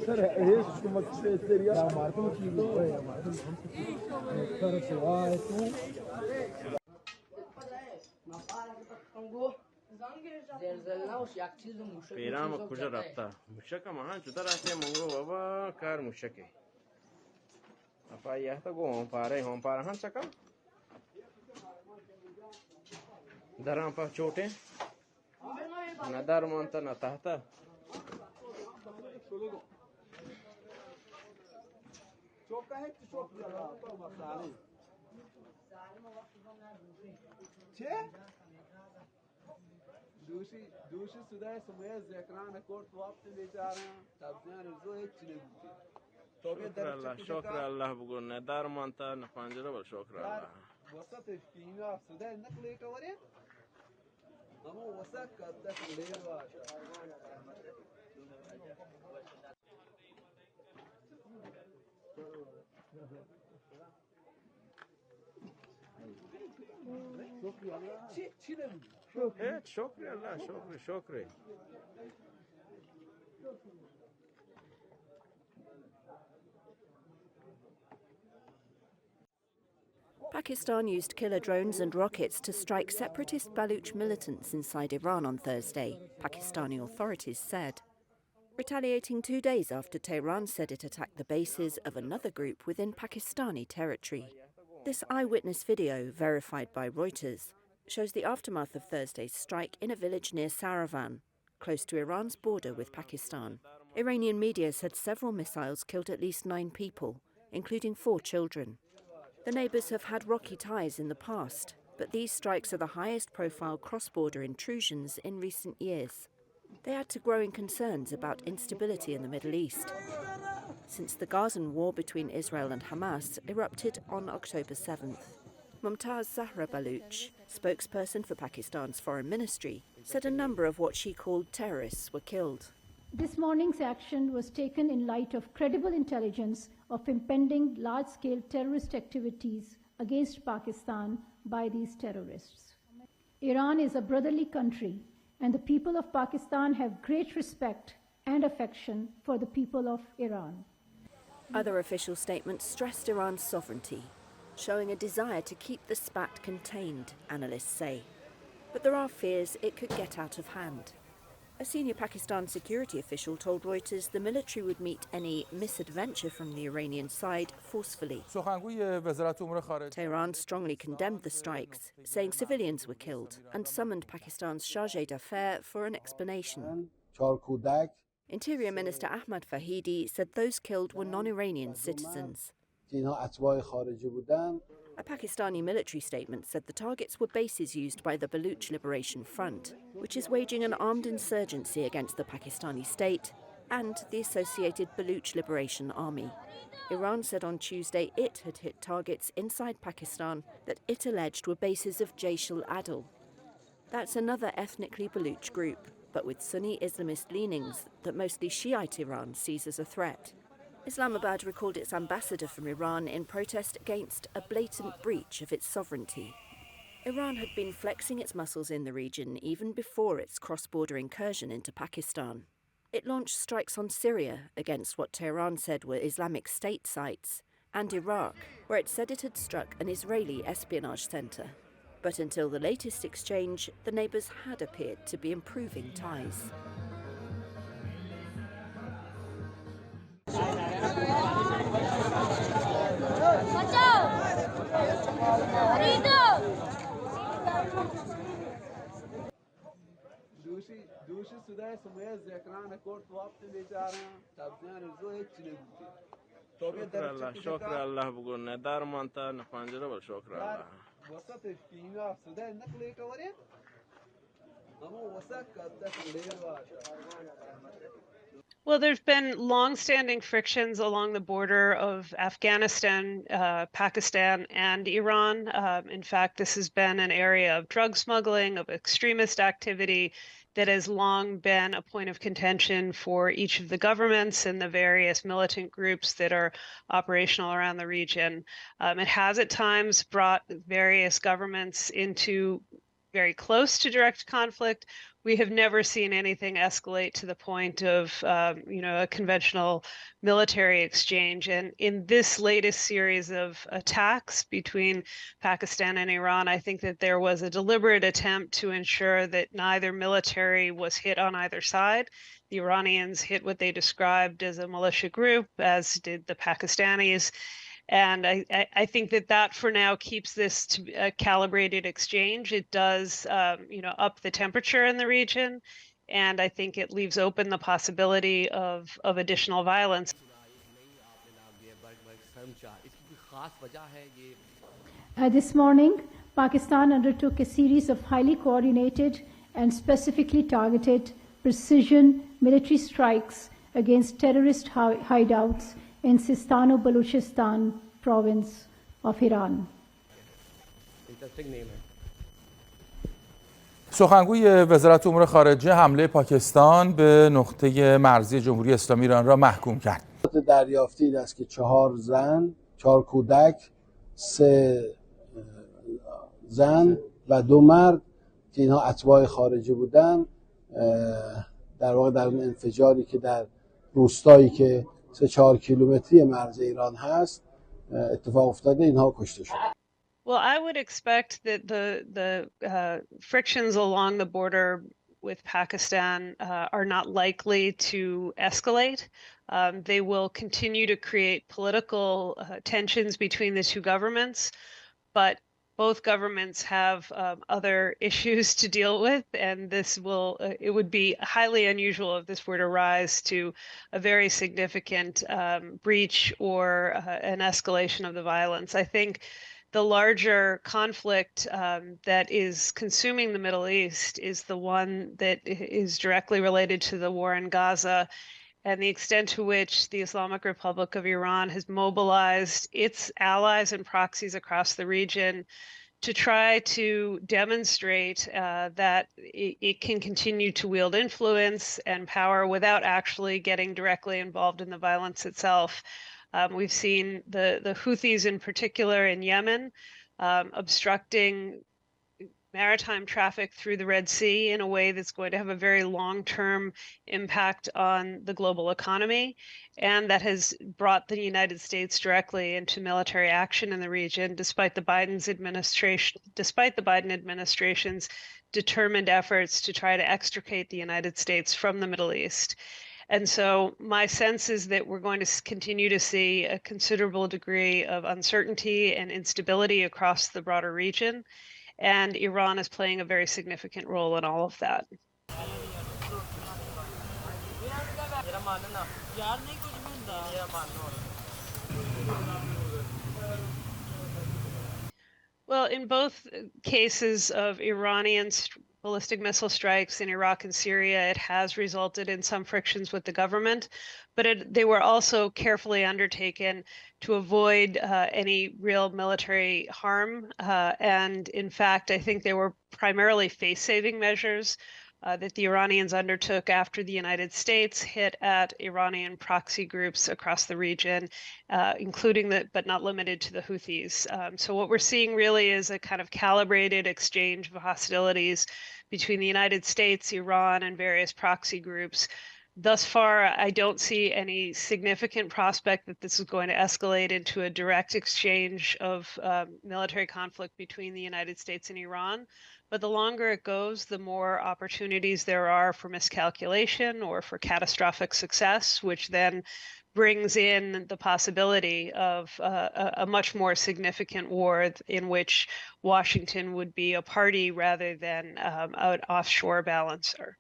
Sir, here's too much area. Yeah, Martin, پیرام کجا رفته؟ موشک ما جدا رفته منگو بابا کار موشکه. اپا تا گو هم پاره هم چکا؟ درام پا چوٹه؟ ندار مانتا نتاهتا؟ چوکا ہے چوک چه؟ دوشی صدای سمیه ذکران کورت وقت بیچاره تبزیان رزو هیچ نگوشه شکر الله بگو ندار مانتا نپانجره بل شکر الله وسط فینا صدای نقلی کوری اما وسط کدک لیوا شکر الله شکر Pakistan used killer drones and rockets to strike separatist Baluch militants inside Iran on Thursday, Pakistani authorities said, retaliating 2 days after Tehran said it attacked the bases of another group within Pakistani territory. This eyewitness video, verified by Reuters, shows the aftermath of Thursday's strike in a village near Saravan, close to Iran's border with Pakistan. Iranian media said several missiles killed at least 9 people, including 4 children. The neighbours have had rocky ties in the past, but these strikes are the highest-profile cross-border intrusions in recent years. They add to growing concerns about instability in the Middle East, since the Gazan war between Israel and Hamas erupted on October 7th. Mumtaz Zahra Baluch, spokesperson for Pakistan's foreign ministry, said a number of what she called terrorists were killed. This morning's action was taken in light of credible intelligence of impending large-scale terrorist activities against Pakistan by these terrorists. Iran is a brotherly country, and the people of Pakistan have great respect and affection for the people of Iran. Other official statements stressed Iran's sovereignty, showing a desire to keep the spat contained, analysts say. But there are fears it could get out of hand. A senior Pakistan security official told Reuters the military would meet any misadventure from the Iranian side forcefully. Tehran strongly condemned the strikes, saying civilians were killed, and summoned Pakistan's chargé d'affaires for an explanation. Interior Minister Ahmad Fahidi said those killed were non-Iranian citizens. A Pakistani military statement said the targets were bases used by the Baluch Liberation Front, which is waging an armed insurgency against the Pakistani state and the associated Baluch Liberation Army. Iran said on Tuesday it had hit targets inside Pakistan that it alleged were bases of Jaish al-Adl. That's another ethnically Baluch group, but with Sunni Islamist leanings that mostly Shiite Iran sees as a threat. Islamabad recalled its ambassador from Iran in protest against a blatant breach of its sovereignty. Iran had been flexing its muscles in the region even before its cross-border incursion into Pakistan. It launched strikes on Syria against what Tehran said were Islamic State sites, and Iraq, where it said it had struck an Israeli espionage center. But until the latest exchange, the neighbors had appeared to be improving ties. دوشی صدای سمیه ذکران کورت وقت بیچاره تبزیان رزو هیچ نگوشه شکر الله بگو ندار مانتا نپانجره بل شکر الله وسط فینا صدای نقلی کوری اما وسط کدک لیوا Well, there's been long-standing frictions along the border of Afghanistan, Pakistan, and Iran. In fact, this has been an area of drug smuggling, of extremist activity that has long been a point of contention for each of the governments and the various militant groups that are operational around the region. It has at times brought various governments into very close to direct conflict. We have never seen anything escalate to the point of, a conventional military exchange. And in this latest series of attacks between Pakistan and Iran, I think that there was a deliberate attempt to ensure that neither military was hit on either side. The Iranians hit what they described as a militia group, as did the Pakistanis. And I think that for now keeps this to a calibrated exchange. It does, up the temperature in the region, and I think it leaves open the possibility of additional violence. This morning, Pakistan undertook a series of highly coordinated and specifically targeted precision military strikes against terrorist hideouts in Sistan-o-Baluchistan province of Iran. سخنگوی وزارت امور خارجه حمله پاکستان به نقطه مرزی جمهوری اسلامی ایران را محکوم کرد. دریافتی این است که 4 زن، 4 کودک، 3 زن و 2 مرد که اینها اتباع خارجی بودن، در واقع در اون انفجاری که در روستایی که 3-4 کیلومتری مرز ایران هست اتفاق افتاده، اینها کشته شد. Well, I would expect that the frictions along the border with Pakistan are not likely to escalate. They will continue to create political tensions between the two governments, but both governments have other issues to deal with, and this will, it would be highly unusual if this were to rise to a very significant breach or an escalation of the violence. I think the larger conflict that is consuming the Middle East is the one that is directly related to the war in Gaza and the extent to which the Islamic Republic of Iran has mobilized its allies and proxies across the region to try to demonstrate that it can continue to wield influence and power without actually getting directly involved in the violence itself. We've seen the Houthis in particular in Yemen obstructing maritime traffic through the Red Sea in a way that's going to have a very long-term impact on the global economy. And that has brought the United States directly into military action in the region, despite the Biden administration's determined efforts to try to extricate the United States from the Middle East. And so my sense is that we're going to continue to see a considerable degree of uncertainty and instability across the broader region. And Iran is playing a very significant role in all of that. Well, in both cases of Iranian ballistic missile strikes in Iraq and Syria, it has resulted in some frictions with the government, but they were also carefully undertaken to avoid any real military harm. And in fact, I think they were primarily face-saving measures that the Iranians undertook after the United States hit at Iranian proxy groups across the region, including but not limited to the Houthis. So what we're seeing really is a kind of calibrated exchange of hostilities between the United States, Iran, and various proxy groups. Thus far, I don't see any significant prospect that this is going to escalate into a direct exchange of military conflict between the United States and Iran. But the longer it goes, the more opportunities there are for miscalculation or for catastrophic success, which then brings in the possibility of a much more significant war in which Washington would be a party rather than an offshore balancer.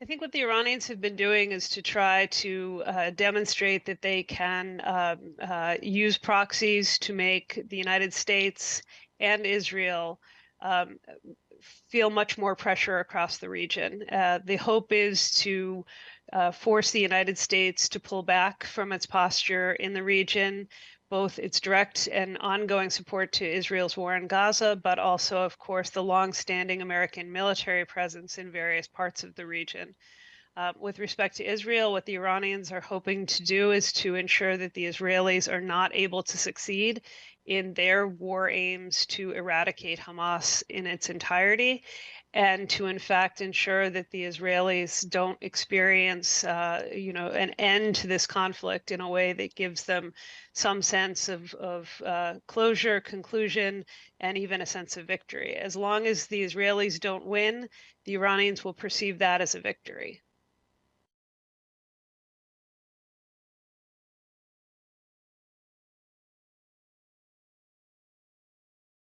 I think what the Iranians have been doing is to try to demonstrate that they can use proxies to make the United States and Israel feel much more pressure across the region. The hope is to force the United States to pull back from its posture in the region, both its direct and ongoing support to Israel's war in Gaza, but also, of course, the long-standing American military presence in various parts of the region. With respect to Israel, what the Iranians are hoping to do is to ensure that the Israelis are not able to succeed in their war aims to eradicate Hamas in its entirety, and to in fact ensure that the Israelis don't experience, an end to this conflict in a way that gives them some sense of closure, conclusion, and even a sense of victory. As long as the Israelis don't win, the Iranians will perceive that as a victory.